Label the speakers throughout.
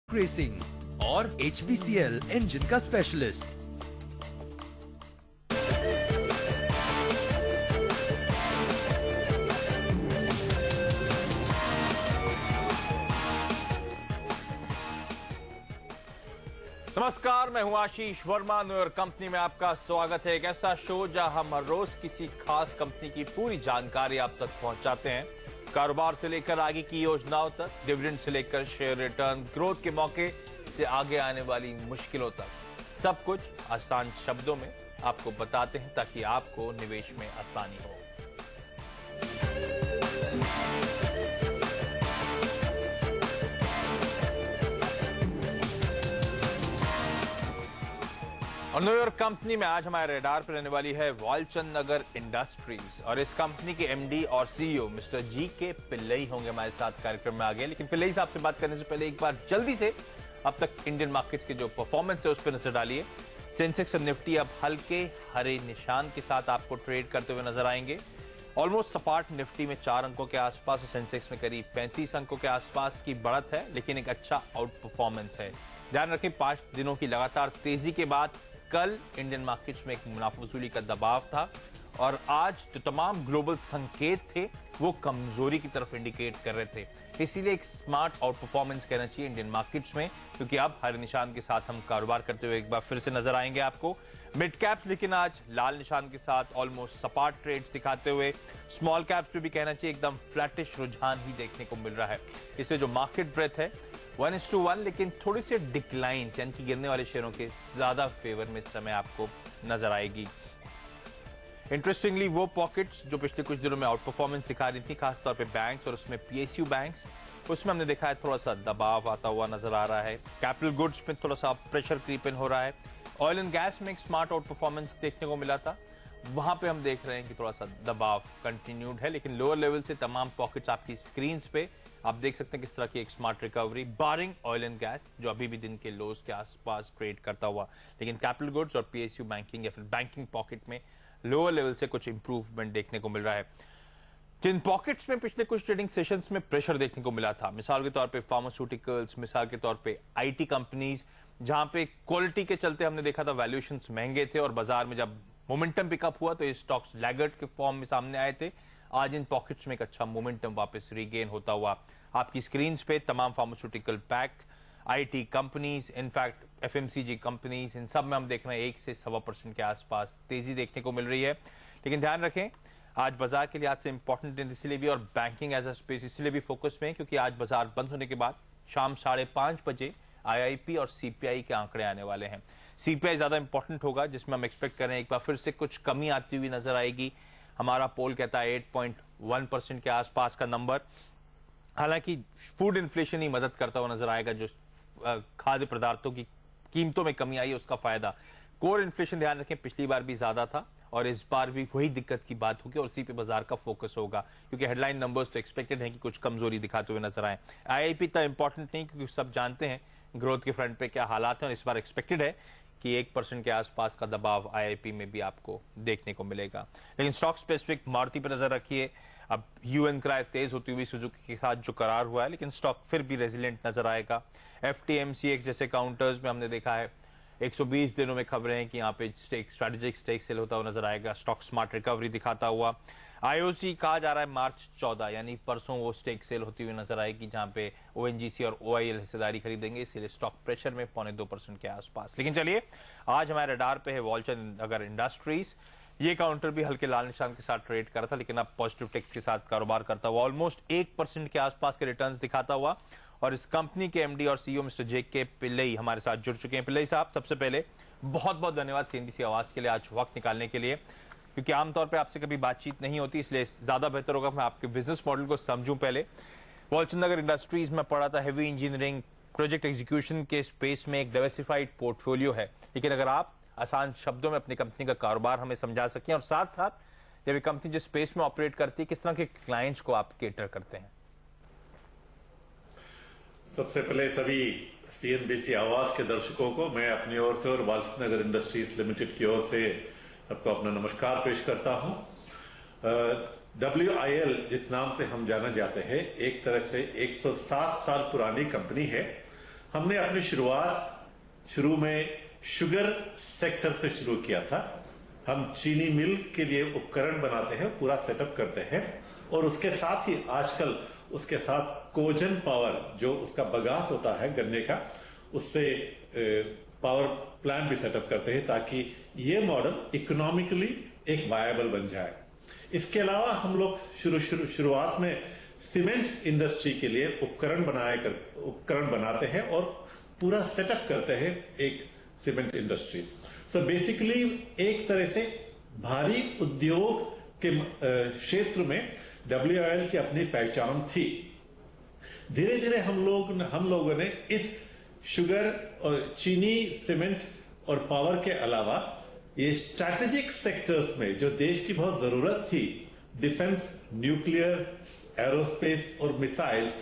Speaker 1: Racing और HPCL engine का specialist.
Speaker 2: नमस्कार, मैं हूं आशीष वर्मा। न्यूयॉर्क कंपनी में आपका स्वागत है। एक ऐसा शो जहां हम हर रोज किसी खास कंपनी की पूरी जानकारी आप तक पहुंचाते हैं। कारोबार से लेकर आगे की योजनाओं तक, डिविडेंड से लेकर शेयर रिटर्न, ग्रोथ के मौके से आगे आने वाली मुश्किलों तक, सब कुछ आसान शब्दों में आपको बताते हैं ताकि आपको निवेश में आसानी हो। और न्यूयॉर्क कंपनी में आज हमारे रडार पर रहने वाली है वालचंद नगर इंडस्ट्रीज, और इस कंपनी के एमडी और सीईओ मिस्टर जी.के. पिल्लई होंगे हमारे साथ कार्यक्रम में आगे। लेकिन पिल्लई साहब से बात करने से पहले एक बार जल्दी से अब तक इंडियन मार्केट्स के जो परफॉर्मेंस है उस पर नजर डालिए। सेंसेक्स और निफ्टी अब हल्के हरे निशान के साथ आपको ट्रेड करते हुए नजर आएंगे। ऑलमोस्ट सपाट निफ्टी में 4 अंकों के आसपास और सेंसेक्स में करीब 35 अंकों के आसपास की बढ़त है, लेकिन एक अच्छा आउट परफॉर्मेंस है। ध्यान रखें, 5 दिनों की लगातार तेजी के बाद कल इंडियन मार्केट्स में एक मुनाफा वसूली का दबाव था, और आज जो तमाम ग्लोबल संकेत थे वो कमजोरी की तरफ इंडिकेट कर रहे थे। इसीलिए एक स्मार्ट आउट परफॉर्मेंस कहना चाहिए इंडियन मार्केट्स में, क्योंकि अब हरे निशान के साथ हम कारोबार करते हुए एक बार फिर से नजर आएंगे आपको। मिड कैप्स लेकिन आज लाल निशान के साथ ऑलमोस्ट सपाट ट्रेड्स दिखाते हुए, स्मॉल कैप्स पे भी कहना चाहिए एकदम फ्लैटिश रुझान ही देखने को मिल रहा है। इसलिए जो मार्केट ब्रेथ है 1:1, लेकिन थोड़ी सी डिक्लाइन यानी कि गिरने वाले शेयरों के ज्यादा फेवर में इस समय आपको नजर आएगी। इंटरेस्टिंगली वो पॉकेट्स जो पिछले कुछ दिनों में आउट परफॉर्मेंस दिखा रही थी, खासतौर पे बैंक्स और उसमें पीएसयू बैंक्स, उसमें हमने देखा है थोड़ा सा दबाव आता हुआ नजर आ रहा है। कैपिटल गुड्स में थोड़ा सा प्रेशर क्रीप इन हो रहा है। ऑयल एंड गैस में एक स्मार्ट आउट परफॉर्मेंस देखने को मिला था, वहां पे हम देख रहे हैं कि थोड़ा सा दबाव कंटिन्यूड है। लेकिन लोअर लेवल से तमाम पॉकेट्स आपकी स्क्रीन पे आप देख सकते हैं किस तरह की एक smart recovery, barring oil and gas जो अभी भी दिन के लोज के आसपास ट्रेड करता हुआ। लेकिन कैपिटल गुड्स और पीएसयू बैंकिंग या फिर बैंकिंग पॉकेट में लोअर लेवल से कुछ इंप्रूवमेंट देखने को मिल रहा है। जिन पॉकेट्स में पिछले कुछ ट्रेडिंग सेशंस में प्रेशर देखने को मिला था, मिसाल के तौर पे फार्मास्यूटिकल्स, मिसाल के तौर पे आईटी कंपनीज, जहां पे क्वालिटी के चलते हमने देखा था वैल्यूएशंस महंगे थे, और बाजार में जब मोमेंटम पिकअप हुआ तो ये स्टॉक्स लैगर्ड के फॉर्म में सामने आए थे। आज इन पॉकेट्स में एक अच्छा मोमेंटम वापस रीगेन होता हुआ आपकी स्क्रीन पे तमाम pharmaceutical pack, IT companies, in fact FMCG companies, इन सब में हम देख रहे हैं 1 से 1.25% के आसपास तेजी देखने को मिल रही है। लेकिन ध्यान रखें, आज बाजार के लिहाज से इंपॉर्टेंट दिन इसलिए भी, और बैंकिंग एज अ स्पेस इसलिए भी फोकस में, क्योंकि आज बाजार बंद होने के बाद शाम 5:30 बजे आईआईपी और सीपीआई के आंकड़े आने वाले हैं। सीपीआई ज्यादा इंपॉर्टेंट होगा, जिसमें हम एक्सपेक्ट कर रहे हैं एक बार फिर से कुछ कमी आती हुई नजर आएगी। हमारा पोल कहता है 8.1% के आसपास का नंबर। हालांकि फूड इन्फ्लेशन ही मदद करता हुआ नजर आएगा, जो खाद्य पदार्थों की कीमतों में कमी आई है उसका फायदा। कोर इन्फ्लेशन ध्यान रखें पिछली बार भी ज्यादा था, और इस बार भी वही दिक्कत की बात होगी, और इसी पे बाजार का फोकस होगा, क्योंकि हेडलाइन नंबर्स तो एक्सपेक्टेड हैं कि कुछ कमजोरी दिखाते हुए नजर आए। आईआईपी इतना इंपॉर्टेंट नहीं, क्योंकि सब जानते हैं ग्रोथ के फ्रंट पे क्या हालात हैं, और इस बार एक्सपेक्टेड है कि 1% के आसपास का दबाव आईआईपी में भी आपको देखने को मिलेगा। लेकिन स्टॉक स्पेसिफिक मारुति पर नजर रखिए। अब यूएन क्राय तेज होती हुई सुजुकी के साथ जो करार हुआ है, लेकिन स्टॉक फिर भी रेजिलिएंट नजर आएगा। एफटीएमसीएक्स जैसे काउंटर्स में हमने देखा है 120 दिनों में खबरें हैं कि यहाँ पे स्ट्रेटेजिक स्टेक सेल होता हुआ नजर आएगा, स्टॉक स्मार्ट रिकवरी दिखाता हुआ। आईओसी कहा जा रहा है मार्च 14 यानी परसों वो स्टेक सेल होती हुई नजर आएगी, जहां पे ओएनजीसी और ओआईएल हिस्सेदारी खरीदेंगे, इसलिए स्टॉक प्रेशर में 0.25% के आसपास। लेकिन चलिए, आज हमारे रडार पे है वालचंद नगर इंडस्ट्रीज। ये काउंटर भी हल्के लाल निशान के साथ ट्रेड कर रहा था, लेकिन अब पॉजिटिव टेक्स के साथ कारोबार करता हुआ ऑलमोस्ट 1% के आसपास के रिटर्न्स दिखाता हुआ। और इस कंपनी के एमडी और सीईओ मिस्टर जे.के. पिल्लई हमारे साथ जुड़ चुके हैं। पिल्लई साहब, सबसे पहले बहुत बहुत धन्यवाद सीएनबीसी आवाज के लिए आज वक्त निकालने के लिए, क्योंकि आमतौर पर आपसे कभी बातचीत नहीं होती, इसलिए ज्यादा बेहतर होगा मैं आपके बिजनेस मॉडल को समझूं। पहले वालचंद नगर इंडस्ट्रीज में पढ़ा था, हैवी इंजीनियरिंग प्रोजेक्ट एग्जीक्यूशन के स्पेस में एक डाइवर्सिफाइड पोर्टफोलियो है, लेकिन अगर आप आसान शब्दों में अपनी कंपनी का कारोबार हमें समझा सकें, और साथ साथ जब ये कंपनी जिस स्पेस में ऑपरेट करती है, किस तरह के क्लाइंट्स को आप केटर करते हैं?
Speaker 3: सबसे पहले सभी सीएनबीसी आवाज के दर्शकों को मैं अपनी ओर से और वालचंद नगर इंडस्ट्रीज लिमिटेड की ओर से सबको अपना नमस्कार पेश करता हूं। WIL जिस नाम से हम जाना जाते हैं, एक तरह से 107 साल पुरानी कंपनी है हमने अपनी शुरू में शुगर सेक्टर से शुरू किया था। हम चीनी मिल के लिए उपकरण बनाते हैं, पूरा सेटअप करते हैं, और उसके साथ ही आजकल उसके साथ कोजन पावर, जो उसका बगास होता है गन्ने का, उससे पावर प्लांट भी सेटअप करते हैं ताकि ये मॉडल इकोनॉमिकली एक वायबल बन जाए। इसके अलावा हम लोग शुरुआत में सीमेंट इंडस्ट्री के लिए उपकरण बनाते हैं और पूरा सेटअप करते हैं एक सीमेंट इंडस्ट्री। सो बेसिकली एक तरह से भारी उद्योग के क्षेत्र में WIL की अपनी पहचान थी। धीरे धीरे हम लोगों ने इस शुगर और चीनी, सीमेंट और पावर के अलावा ये स्ट्रैटेजिक सेक्टर्स में जो देश की बहुत जरूरत थी, डिफेंस, न्यूक्लियर, एरोस्पेस और मिसाइल्स,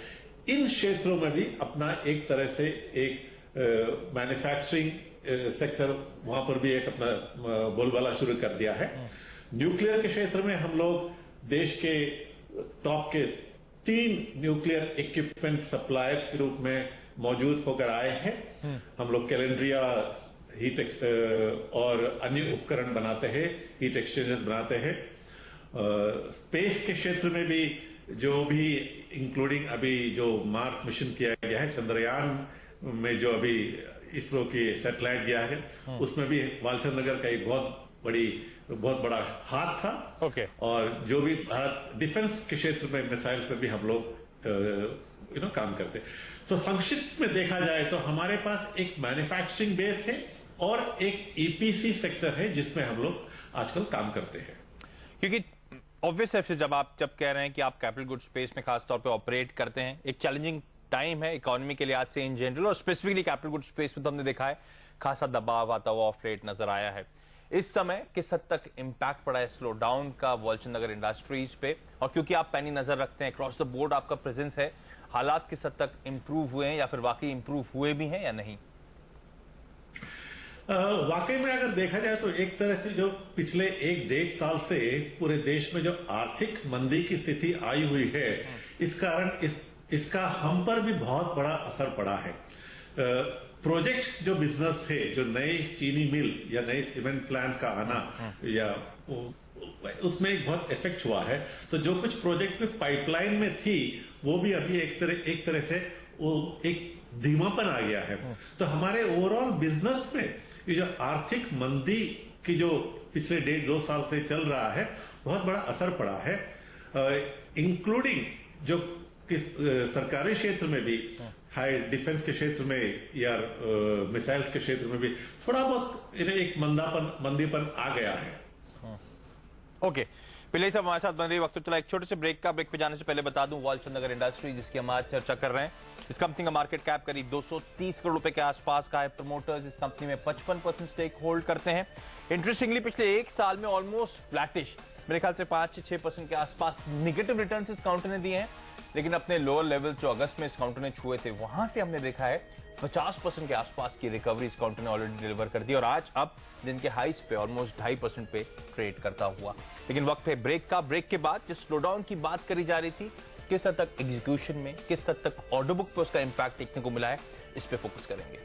Speaker 3: इन क्षेत्रों में भी अपना एक तरह से एक मैन्युफैक्चरिंग सेक्टर, वहां पर भी एक अपना बोलबाला शुरू कर दिया है। न्यूक्लियर के क्षेत्र में हम लोग देश के टॉप के 3 न्यूक्लियर इक्विपमेंट सप्लायर्स के रूप में मौजूद होकर आए हैं। हम लोग कैलेंड्रिया हीट और अन्य उपकरण बनाते हैं, हीट एक्सचेंजर्स बनाते हैं। स्पेस के क्षेत्र में भी जो भी इंक्लूडिंग अभी जो मार्स मिशन किया गया है, चंद्रयान में जो अभी इसरो की सैटेलाइट गया है, उसमें भी वालचंद नगर का एक बहुत बड़ा हाथ था। और जो भी भारत डिफेंस के क्षेत्र में मिसाइल्स में भी हम लोग काम करते। तो संक्षिप्त में देखा जाए तो हमारे पास एक मैन्युफैक्चरिंग बेस है और एक EPC सेक्टर है जिसमें हम लोग आजकल काम करते हैं।
Speaker 2: क्योंकि ऑब्वियस है, जब कह रहे हैं कि आप कैपिटल गुड स्पेस में खासतौर पे ऑपरेट करते हैं, एक चैलेंजिंग टाइम है इकोनॉमी के लिहाज से इन जनरल, और स्पेसिफिकली कैपिटल गुड स्पेस में तो हमने देखा है खासा दबाव आता हुआ ऑफ लेट नजर आया है। इस समय किस हद तक इंपैक्ट पड़ा है स्लो डाउन का वालचंद नगर इंडस्ट्रीज पे, और क्योंकि आप पैनी नजर रखते हैं, अक्रॉस द बोर्ड आपका प्रेजेंस है, हालात किस हद तक इंप्रूव हुए हैं या फिर वाकई इंप्रूव हुए भी हैं या नहीं?
Speaker 3: वाकई में अगर देखा जाए तो एक तरह से जो पिछले 1-1.5 साल से पूरे देश में जो आर्थिक मंदी की स्थिति आई हुई है, इस कारण इसका हम पर भी बहुत बड़ा असर पड़ा है। प्रोजेक्ट जो बिजनेस थे, जो नई चीनी मिल या नए सीमेंट प्लांट का आना, या उसमें एक बहुत इफेक्ट हुआ है। तो जो कुछ प्रोजेक्ट में पाइपलाइन में थी, वो भी अभी एक तरह से वो एक धीमापन आ गया है। तो हमारे ओवरऑल बिजनेस में ये जो आर्थिक मंदी की जो पिछले 1.5-2 साल से चल रहा है, बहुत बड़ा असर पड़ा है। इंक्लूडिंग जो सरकारी क्षेत्र में भी, हाई डिफेंस के क्षेत्र में या मिसाइल्स के क्षेत्र में भी थोड़ा बहुत एक मंदीपन आ गया है।
Speaker 2: ओके, पिल्लई साहब हमारे साथ बन रही वक्त तो चला एक छोटे से ब्रेक पे जाने से पहले बता दूं, वालचंद नगर इंडस्ट्री जिसकी हम आज चर्चा कर रहे हैं, इस कंपनी का मार्केट कैप करीब 230 करोड़ रुपए के आसपास का है। प्रमोटर्स इस कंपनी में 55% स्टेक होल्ड करते हैं। इंटरेस्टिंगली पिछले 1 साल में ऑलमोस्ट फ्लैटिश, मेरे ख्याल से 5-6% के आसपास निगेटिव रिटर्न इस काउंटर ने दिए हैं, लेकिन अपने लोअर लेवल जो अगस्त में इस काउंटर ने छुए थे, वहां से हमने देखा है 50% के आसपास की रिकवरी इस काउंटर ने ऑलरेडी डिलीवर कर दी, और आज अब दिन के हाइस पे ऑलमोस्ट 2.5% पे ट्रेड करता हुआ। लेकिन वक्त है ब्रेक का। ब्रेक के बाद जिस स्लो डाउन की बात करी जा रही थी, किस हद तक एग्जीक्यूशन में, किस हद तक ऑर्डर बुक पे उसका इंपैक्ट देखने को मिला है, इस पे फोकस करेंगे।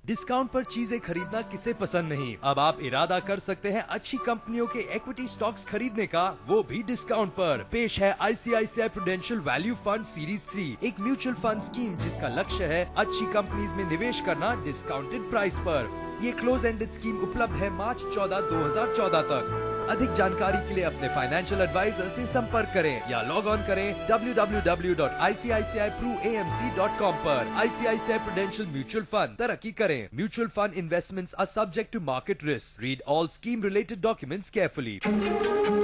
Speaker 1: डिस्काउंट पर चीजें खरीदना किसे पसंद नहीं। अब आप इरादा कर सकते हैं अच्छी कंपनियों के इक्विटी स्टॉक्स खरीदने का, वो भी डिस्काउंट पर। पेश है ICICI prudential value fund series 3, एक म्यूचुअल फंड स्कीम जिसका लक्ष्य है अच्छी कंपनीज में निवेश करना डिस्काउंटेड प्राइस पर। ये क्लोज एंडेड स्कीम उपलब्ध है मार्च 14, 2014 तक। अधिक जानकारी के लिए अपने फाइनेंशियल एडवाइजर से संपर्क करें या लॉग ऑन करें www.icici-pruamc.com पर। ICICI प्रूडेंशियल म्यूचुअल फंड, तरक्की करें। Mutual fund investments are subject to market risk. Read all scheme related documents carefully.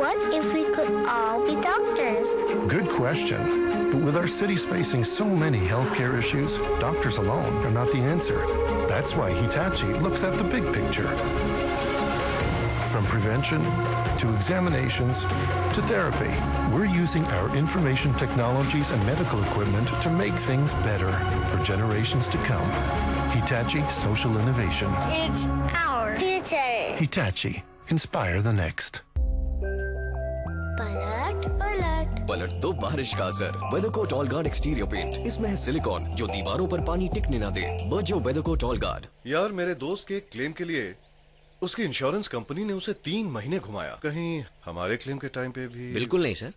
Speaker 4: What if we could all be doctors?
Speaker 5: Good question. But with our cities facing so many healthcare issues, doctors alone are not the answer. That's why Hitachi looks at the big picture. From prevention to examinations to therapy. We're using our information technologies and medical equipment to make things better for generations to come. Hitachi Social Innovation.
Speaker 4: It's our future.
Speaker 5: Hitachi. Inspire the next.
Speaker 4: पलट पलट
Speaker 6: पलट दो बारिश का असर। वेदरकोट all guard exterior paint, इसमें है silicon जो दीवारों पर पानी टिकने ना दे। बचो वेदरकोट ऑल गार्ड।
Speaker 7: यार मेरे दोस्त के क्लेम के लिए उसकी इंश्योरेंस कंपनी ने उसे 3 महीने घुमाया। कहीं हमारे क्लेम के टाइम पे भी?
Speaker 6: बिल्कुल नहीं सर।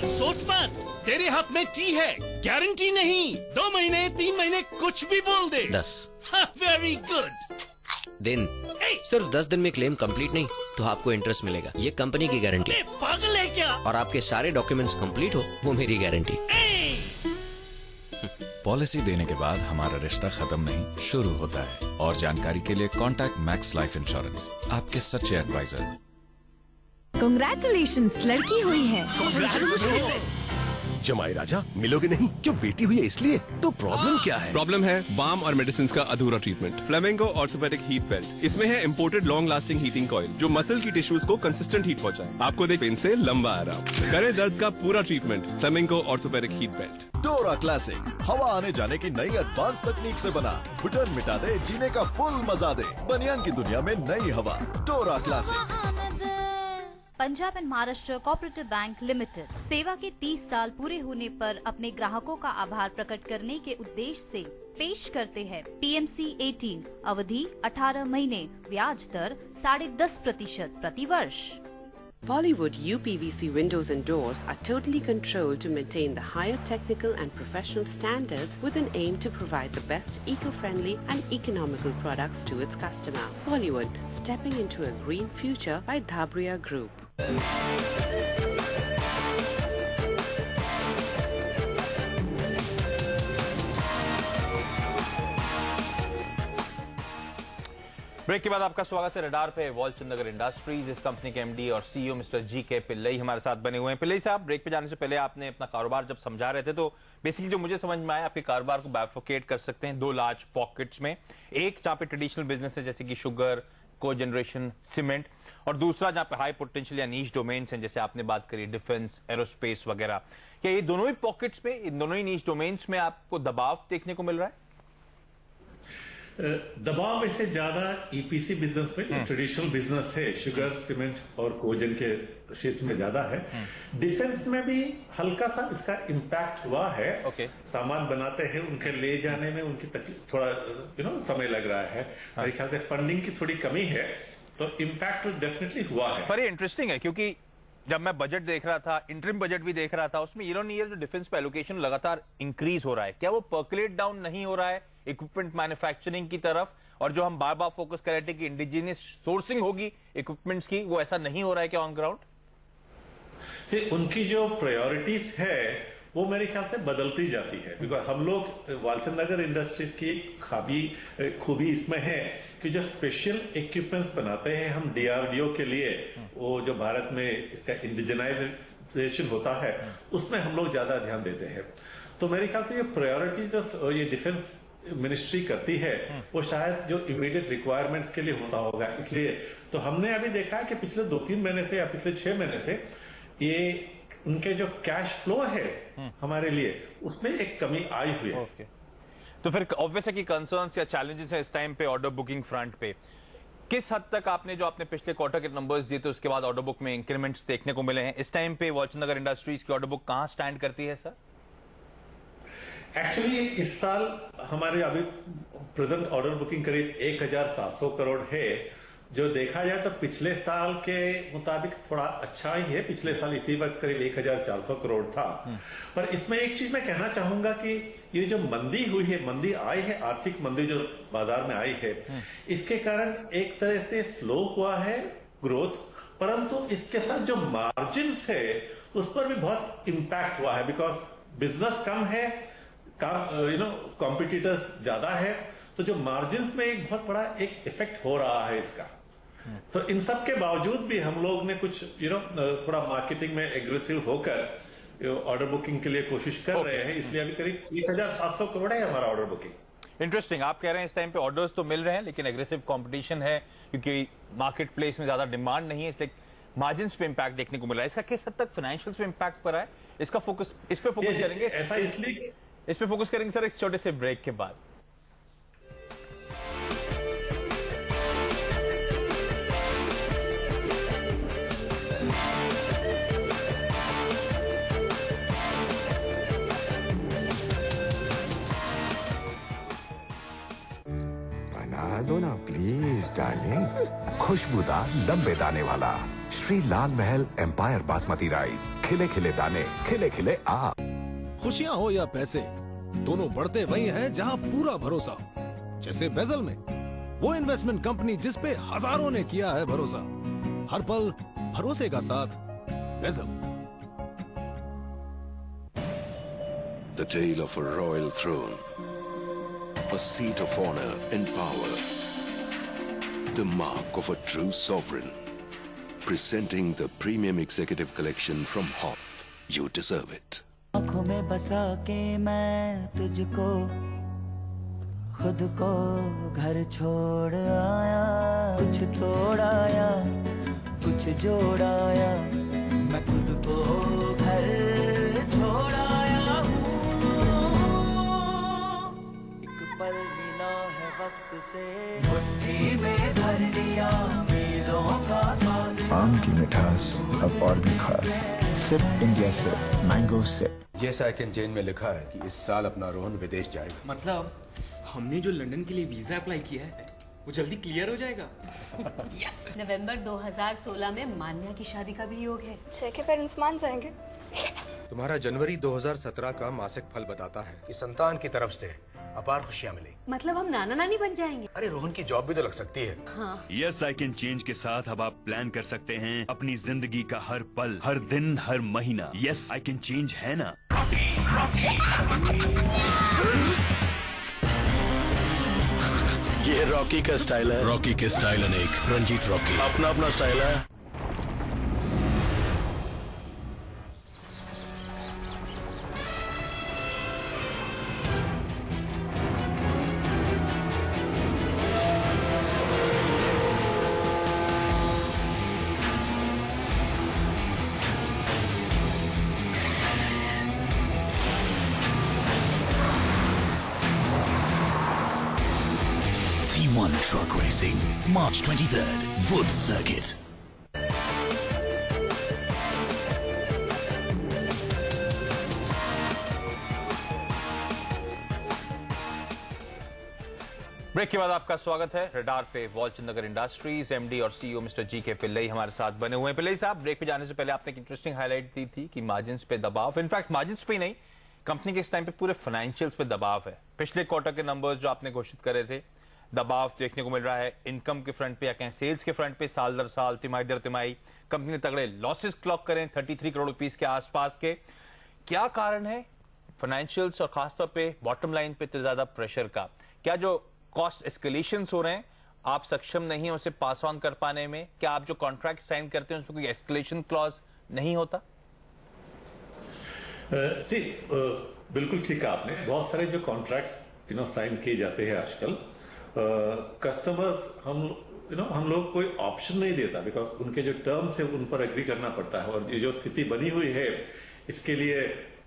Speaker 8: सोच मत, तेरे हाथ में टी है, गारंटी नहीं। 2 महीने 3 महीने कुछ भी बोल दे।
Speaker 6: 10।
Speaker 8: Very good.
Speaker 6: दिन सिर्फ 10 दिन में क्लेम कंप्लीट नहीं तो आपको इंटरेस्ट मिलेगा। ये कंपनी की गारंटी।
Speaker 8: पागल है क्या?
Speaker 6: और आपके सारे डॉक्यूमेंट्स कंप्लीट हो वो मेरी गारंटी।
Speaker 9: पॉलिसी देने के बाद हमारा रिश्ता खत्म नहीं, शुरू होता है। और जानकारी के लिए कॉन्टैक्ट मैक्स लाइफ इंश्योरेंस, आपके सच्चे एडवाइजर।
Speaker 10: कांग्रेचुलेशंस, लड़की हुई है।
Speaker 11: जमाई राजा मिलोगे नहीं? क्यों, बेटी हुई है इसलिए? तो प्रॉब्लम क्या है?
Speaker 12: प्रॉब्लम है बाम और मेडिसिन का अधूरा treatment. Flamingo orthopaedic heat belt, इसमें है imported long lasting heating coil जो मसल की टिश्यूज को कंसिस्टेंट हीट पहुंचाए। आपको देख पेन से लंबा आराम करे, दर्द का पूरा treatment. Flamingo orthopaedic heat belt.
Speaker 13: डोरा क्लासिक, हवा आने जाने की नई एडवांस तकनीक से बना, घुटन मिटा दे, जीने का फुल मजा दे। बनियान की दुनिया में नई हवा, डोरा classic.
Speaker 14: Punjab and Maharashtra cooperative bank limited सेवा के 30 साल पूरे होने पर अपने ग्राहकों का आभार प्रकट करने के उद्देश्य से पेश करते हैं PMC 18, अवधि 18 महीने, ब्याज दर 10.5% प्रति वर्ष।
Speaker 15: Bollywood UPVC windows and doors are totally controlled to maintain the higher technical and professional standards with an aim to provide the best eco-friendly and economical products to its customer. Bollywood, stepping into a green future by Dhabria Group.
Speaker 2: Break के बाद आपका स्वागत है। Radar पे Walchandnagar Industries, इस company के MD और CEO mister GK Pillai हमारे साथ बने हुए हैं। पिल्लई साहब, ब्रेक पे जाने से पहले आपने अपना कारोबार जब समझा रहे थे तो बेसिकली जो मुझे समझ में आया, आपके कारोबार को बाइफरकेट कर सकते हैं 2 लार्ज पॉकेट्स में। एक जहां पे ट्रेडिशनल बिजनेस है जैसे कि शुगर, को जनरेशन, सीमेंट, और दूसरा जहां पे हाई पोटेंशियल या नीश डोमेन्स हैं जैसे आपने बात करी डिफेंस, एरोस्पेस वगैरह। क्या ये दोनों ही पॉकेट्स में, इन दोनों ही नीश डोमेन्स में आपको दबाव देखने को मिल रहा है?
Speaker 3: दबाव वैसे ज्यादा EPC बिजनेस में, ट्रेडिशनल बिजनेस है, शुगर, सीमेंट और कोजन के क्षेत्र में ज्यादा है। डिफेंस में भी हल्का सा इसका इम्पैक्ट हुआ है। सामान बनाते हैं, उनके ले जाने में उनकी तकलीफ, थोड़ा समय लग रहा है। मेरे ख्याल से फंडिंग की थोड़ी कमी है, तो इम्पैक्ट डेफिनेटली हुआ है।
Speaker 2: पर ये इंटरेस्टिंग है क्योंकि जब मैं बजट देख रहा था, इंटरिम बजट भी देख रहा था, उसमें ईयर ऑन ईयर जो डिफेंस पे एलोकेशन लगातार इंक्रीज हो रहा है। क्या वो पर्कुलेट डाउन नहीं हो रहा है इक्विपमेंट मैन्युफैक्चरिंग की तरफ? और जो हम बार बार फोकस कर रहे थे कि इंडिजिनियस सोर्सिंग होगी इक्विपमेंट्स की, वो ऐसा नहीं हो रहा है क्या ऑन ग्राउंड?
Speaker 3: उनकी जो प्रायोरिटीज है वो मेरे ख्याल से बदलती जाती है। बिकॉज हम लोग वालचंद नगर इंडस्ट्रीज की खूबी इसमें है कि जो स्पेशल इक्विपमेंट्स बनाते हैं हम DRDO के लिए, वो जो भारत में इसका इंडिजनाइजेशन होता है, उसमें हम लोग ज्यादा ध्यान देते हैं। तो मेरे ख्याल से ये प्रायोरिटी जो ये डिफेंस मिनिस्ट्री करती है वो शायद जो इमीडिएट रिक्वायरमेंट्स के लिए होता होगा। इसलिए तो हमने अभी देखा है कि पिछले 2-3 महीने से या पिछले 6 महीने से ये उनके जो कैश फ्लो है हमारे लिए, उसमें एक कमी आई हुई है।
Speaker 2: तो फिर ऑब्वियस है कि कंसर्न्स या चैलेंजेस है इस टाइम पे ऑर्डर बुकिंग फ्रंट पे। किस हद तक आपने जो आपने पिछले क्वार्टर के नंबर्स दिए थे उसके बाद ऑर्डर बुक में इंक्रीमेंट्स देखने को मिले हैं? इस टाइम पे वालचंद नगर इंडस्ट्रीज की ऑर्डर बुक कहां स्टैंड करती है सर?
Speaker 3: एक्चुअली इस साल हमारे अभी प्रेजेंट ऑर्डर बुकिंग करीब 1700 करोड़ है। जो देखा जाए तो पिछले साल के मुताबिक थोड़ा अच्छा ही है। पिछले साल इसी वक्त करीब 1400 करोड़ था। पर इसमें एक चीज मैं कहना चाहूंगा कि ये जो मंदी हुई है, मंदी आई है, आर्थिक मंदी जो बाजार में आई है, इसके कारण एक तरह से स्लो हुआ है ग्रोथ, परंतु इसके साथ जो मार्जिन है उस पर भी बहुत इंपैक्ट हुआ है। बिकॉज बिजनेस कम है, कॉम्पिटिटर्स ज्यादा है, तो जो मार्जिन में एक बहुत बड़ा एक इफेक्ट हो रहा है इसका। तो इन सब के बावजूद भी हम लोग ने कुछ थोड़ा मार्केटिंग में एग्रेसिव होकर ऑर्डर बुकिंग के लिए कोशिश कर रहे हैं। इसलिए अभी करीब 1700 करोड़ है हमारा ऑर्डर बुकिंग।
Speaker 2: इंटरेस्टिंग, आप कह रहे हैं इस टाइम पे ऑर्डर्स तो मिल रहे हैं लेकिन एग्रेसिव कंपटीशन है क्योंकि मार्केट प्लेस में ज्यादा डिमांड नहीं है, इसलिए मार्जिन पे इंपैक्ट देखने को मिल रहा है, इसका किस हद तक फाइनेंशियल्स पे इंपैक्ट पड़ा है, इसका फोकस, इस पे फोकस करेंगे।
Speaker 3: ऐसा इसलिए
Speaker 2: इस पे फोकस करेंगे सर, एक छोटे से ब्रेक के बाद।
Speaker 16: बना दो ना प्लीज डार्लिंग। खुशबूदार लंबे दाने वाला श्री लाल महल एम्पायर बासमती राइस। खिले खिले दाने, खिले खिले आप।
Speaker 11: खुशियाँ हो या पैसे, दोनों बढ़ते वही हैं जहाँ पूरा भरोसा हो। जैसे बेजल में, वो इन्वेस्टमेंट कंपनी जिस पे हजारों ने किया है भरोसा। हर पल भरोसे का साथ bezel.
Speaker 17: The tale of a royal throne, a seat of honor and power, the mark of a true sovereign. Presenting the premium executive collection from Hoff. You deserve it.
Speaker 18: आँखों में बसा के मैं तुझको खुद को घर छोड़ आया। कुछ तोड़ाया, कुछ जोड़ाया, मैं खुद को घर छोड़ आया हूँ। एक पल मिला है वक्त से, मुट्ठी में भर लिया मीलों का फासला।
Speaker 19: आम की मिठास अब और भी खास। Sip India sip, mango sip.
Speaker 20: जैसा आई कैन चेंज में लिखा है कि इस साल अपना रोहन विदेश जाएगा।
Speaker 21: मतलब हमने जो लंदन के लिए वीजा अप्लाई किया है वो जल्दी क्लियर हो जाएगा।
Speaker 10: यस। नवंबर 2016 में मान्या की शादी का भी योग है।
Speaker 22: छह के पेरेंट्स मान जाएंगे।
Speaker 20: तुम्हारा जनवरी 2017 का मासिक फल बताता है कि संतान की तरफ से अपार खुशियाँ मिलेंगी।
Speaker 10: मतलब हम नाना नानी बन जाएंगे।
Speaker 20: अरे रोहन की जॉब भी तो लग सकती है।
Speaker 10: हाँ।
Speaker 23: यस आई कैन चेंज के साथ अब आप प्लान कर सकते हैं अपनी जिंदगी का हर पल, हर दिन, हर महीना। यस आई कैन चेंज है ना।
Speaker 11: ये रॉकी का स्टाइल है।
Speaker 8: रॉकी के स्टाइल अनेक, रंजीत रॉकी
Speaker 11: अपना अपना स्टाइल है।
Speaker 8: T1 Truck Racing, March 23rd, Woods Circuit.
Speaker 2: Break के बाद आपका स्वागत है। रडार पे वालचंद नगर इंडस्ट्रीज एमडी और सीईओ मिस्टर जीके पिल्लई हमारे साथ बने हुए हैं। पिल्लई साहब, ब्रेक पे जाने से पहले आपने एक इंटरेस्टिंग हाईलाइट दी थी कि मार्जिन्स पे दबाव, इनफैक्ट मार्जिन्स पे ही नहीं, कंपनी के इस टाइम पे पूरे फाइनेंशियल्स पे दबाव है। पिछले क्वार्टर के नंबर्स जो आपने घोषित करे थे, दबाव देखने को मिल रहा है इनकम के फ्रंट पे या कहें सेल्स के फ्रंट पे। साल दर साल, तिमाही दर तिमाही कंपनी ने तगड़े लॉसेस क्लॉक करें 33 करोड़ रुपीस के आसपास के। क्या कारण है फाइनेंशियल्स और खासतौर पे बॉटम लाइन पे इतना ज्यादा प्रेशर का? क्या जो कॉस्ट एस्केलेशंस हो रहे हैं आप सक्षम नहीं है उसे पास ऑन कर पाने में? क्या आप जो कॉन्ट्रैक्ट साइन करते हैं उसमें कोई एस्केलेशन क्लॉज नहीं होता?
Speaker 3: बिल्कुल ठीक कहा आपने। बहुत सारे जो कॉन्ट्रैक्ट्स साइन किए जाते हैं आजकल, कस्टमर्स हम लोग कोई ऑप्शन नहीं देता, बिकॉज उनके जो टर्म्स है उन पर एग्री करना पड़ता है। और ये जो स्थिति बनी हुई है इसके लिए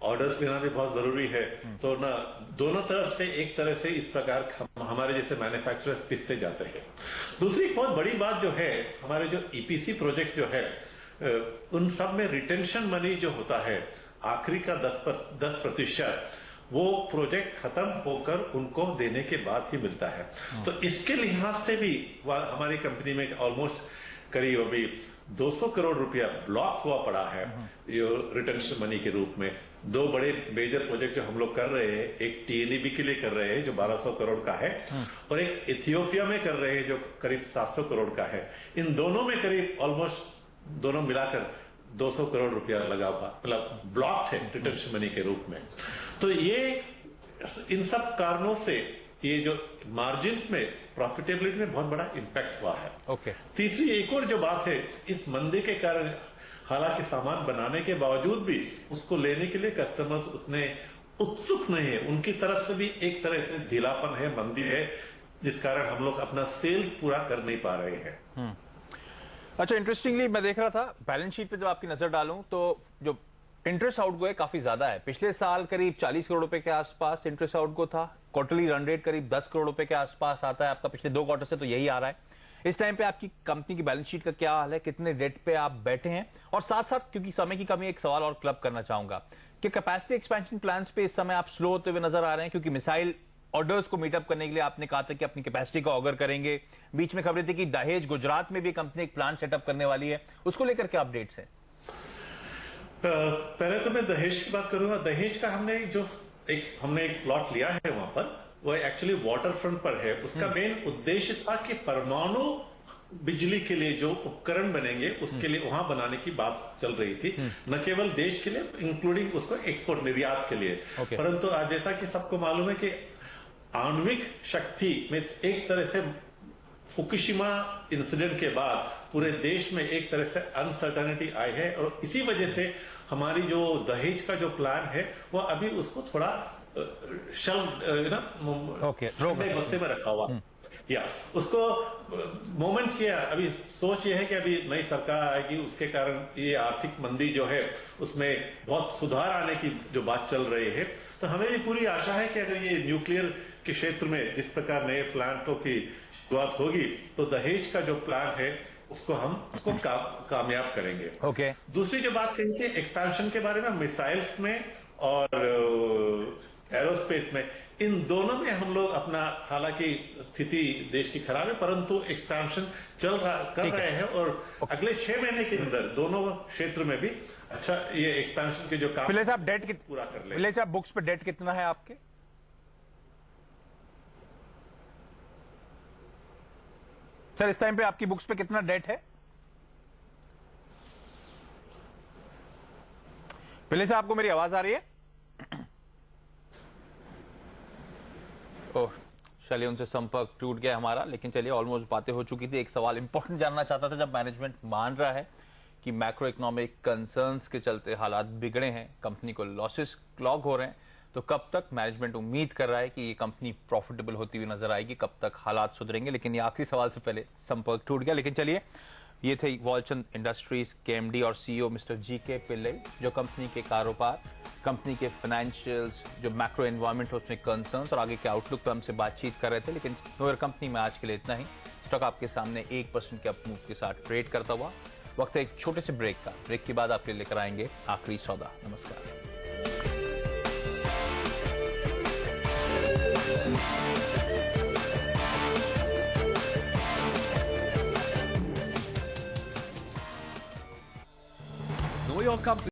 Speaker 3: ऑर्डर्स लेना भी बहुत जरूरी है। तो ना दोनों तरफ से एक तरह से इस प्रकार हमारे जैसे मैन्युफैक्चरर्स पिसते जाते हैं। दूसरी एक बहुत बड़ी बात जो है, हमारे जो ईपीसी प्रोजेक्ट जो है उन सब में रिटेंशन मनी जो होता है आखिरी का 10% वो प्रोजेक्ट खत्म होकर उनको देने के बाद ही मिलता है। तो इसके लिहाज से भी हमारी कंपनी में ऑलमोस्ट करीब अभी 200 करोड़ रुपया ब्लॉक हुआ पड़ा है ये रिटेंशन मनी के रूप में। दो बड़े मेजर प्रोजेक्ट जो हम लोग कर रहे हैं, एक टीएनईबी के लिए कर रहे हैं जो 1200 करोड़ का है, और एक इथियोपिया में कर रहे हैं जो करीब 700 करोड़ का है। इन दोनों में करीब ऑलमोस्ट दोनों मिलाकर 200 करोड़ रुपया लगा हुआ, मतलब ब्लॉक है रिटेंशन मनी के रूप में। तो ये इन सब कारणों से ये जो मार्जिन्स में, प्रॉफिटेबिलिटी में बहुत बड़ा इम्पैक्ट हुआ है।
Speaker 2: ओके।
Speaker 3: तीसरी एक और जो बात है, इस मंदी के कारण हालांकि सामान बनाने के बावजूद भी उसको लेने के लिए कस्टमर्स उतने उत्सुक नहीं है। उनकी तरफ से भी एक तरह से ढीलापन है, मंदी है, जिस कारण हम लोग अपना सेल्स पूरा कर नहीं पा रहे हैं।
Speaker 2: अच्छा, इंटरेस्टिंगली मैं देख रहा था बैलेंस शीट पे जब आपकी नजर डालूं तो जो इंटरेस्ट आउटगो है काफी ज्यादा है। पिछले साल करीब 40 करोड़ रुपए के आसपास इंटरेस्ट आउटगो था। क्वार्टरली रन रेट करीब 10 करोड़ रुपए के आसपास आता है आपका। पिछले 2 क्वार्टर से तो यही आ रहा है। इस टाइम पे आपकी कंपनी की बैलेंस शीट का क्या हाल है, कितने डेट पे आप बैठे हैं? और साथ साथ क्योंकि समय की कमी, एक सवाल और क्लब करना चाहूंगा कि कैपेसिटी एक्सपेंशन प्लान्स पे इस समय आप स्लो होते हुए नजर आ रहे हैं, क्योंकि मिसाइल ऑर्डर्स को मीटअप करने के लिए आपने कहा था कि अपनी कैपेसिटी का ऑगर करेंगे। बीच में खबरें थी कि दहेज गुजरात में भी कंपनी एक प्लांट सेटअप करने वाली है, उसको लेकर क्या अपडेट्स है?
Speaker 3: पहले तो मैं दहेज की बात करूंगा। दहेज का हमने एक प्लॉट लिया है वहां पर, वो एक्चुअली वाटर फ्रंट पर है। उसका मेन उद्देश्य था कि परमाणु बिजली के लिए जो उपकरण बनेंगे उसके लिए वहां बनाने की बात चल रही थी, न केवल देश के लिए, इंक्लूडिंग उसको एक्सपोर्ट निर्यात के लिए। परंतु आज जैसा कि सबको मालूम है कि आणविक शक्ति में एक तरह से फुकुशिमा इंसिडेंट के बाद पूरे देश में एक तरह से अनसर्टेनिटी आई है, और इसी वजह से हमारी जो दहेज का जो प्लान है वो अभी उसको थोड़ा बस्ते में रखा हुआ या उसको मोमेंट ये अभी सोच ये है कि अभी नई सरकार आएगी, उसके कारण ये आर्थिक मंदी जो है उसमें बहुत सुधार आने की जो बात चल रही है। तो हमें भी पूरी आशा है कि अगर ये न्यूक्लियर के क्षेत्र में जिस प्रकार नए प्लांटों की शुरुआत होगी तो दहेज का जो प्लान है उसको कामयाब करेंगे।
Speaker 2: ओके।
Speaker 3: दूसरी जो बात कही थी एक्सपेंशन के बारे में, मिसाइल्स में और एरोस्पेस में, इन दोनों में हम लोग अपना, हालांकि स्थिति देश की खराब है परंतु एक्सपेंशन कर रहे हैं, और अगले 6 महीने के अंदर दोनों क्षेत्र में भी अच्छा ये एक्सपेंशन के जो काम
Speaker 2: पिल्ले साहब डेट
Speaker 3: पूरा कर ले।
Speaker 2: पिल्ले साहब बुक्स पे डेट कितना है आपके? सर इस टाइम पे आपकी बुक्स पे कितना डेट है? पिल्ले साहब, आपको मेरी आवाज आ रही है? ओह, चलिए उनसे संपर्क टूट गया हमारा, लेकिन चलिए ऑलमोस्ट बातें हो चुकी थी। एक सवाल इंपॉर्टेंट जानना चाहता था, जब मैनेजमेंट मान रहा है कि मैक्रो इकोनॉमिक कंसर्न्स के चलते हालात बिगड़े हैं, कंपनी को लॉसेस क्लॉग हो रहे हैं, तो कब तक मैनेजमेंट उम्मीद कर रहा है कि ये कंपनी प्रॉफिटेबल होती हुई नजर आएगी, कब तक हालात सुधरेंगे? लेकिन ये आखिरी सवाल से पहले संपर्क टूट गया। लेकिन चलिए, ये थे वॉलचंद इंडस्ट्रीज के एमडी और सीईओ मिस्टर जी.के. पिल्लई, जो कंपनी के कारोबार, कंपनी के फाइनेंशियल्स, जो मैक्रो एनवायरनमेंट है उसमें कंसर्न्स और आगे के आउटलुक पर हमसे बातचीत कर रहे थे। लेकिन नोवेयर कंपनी में आज के लिए इतना ही। स्टॉक आपके सामने 1% के अप मूव के साथ ट्रेड करता हुआ। वक्त है एक छोटे से ब्रेक का। ब्रेक के बाद आपके लिए लेकर आएंगे आखिरी सौदा। नमस्कार।
Speaker 1: Know your company.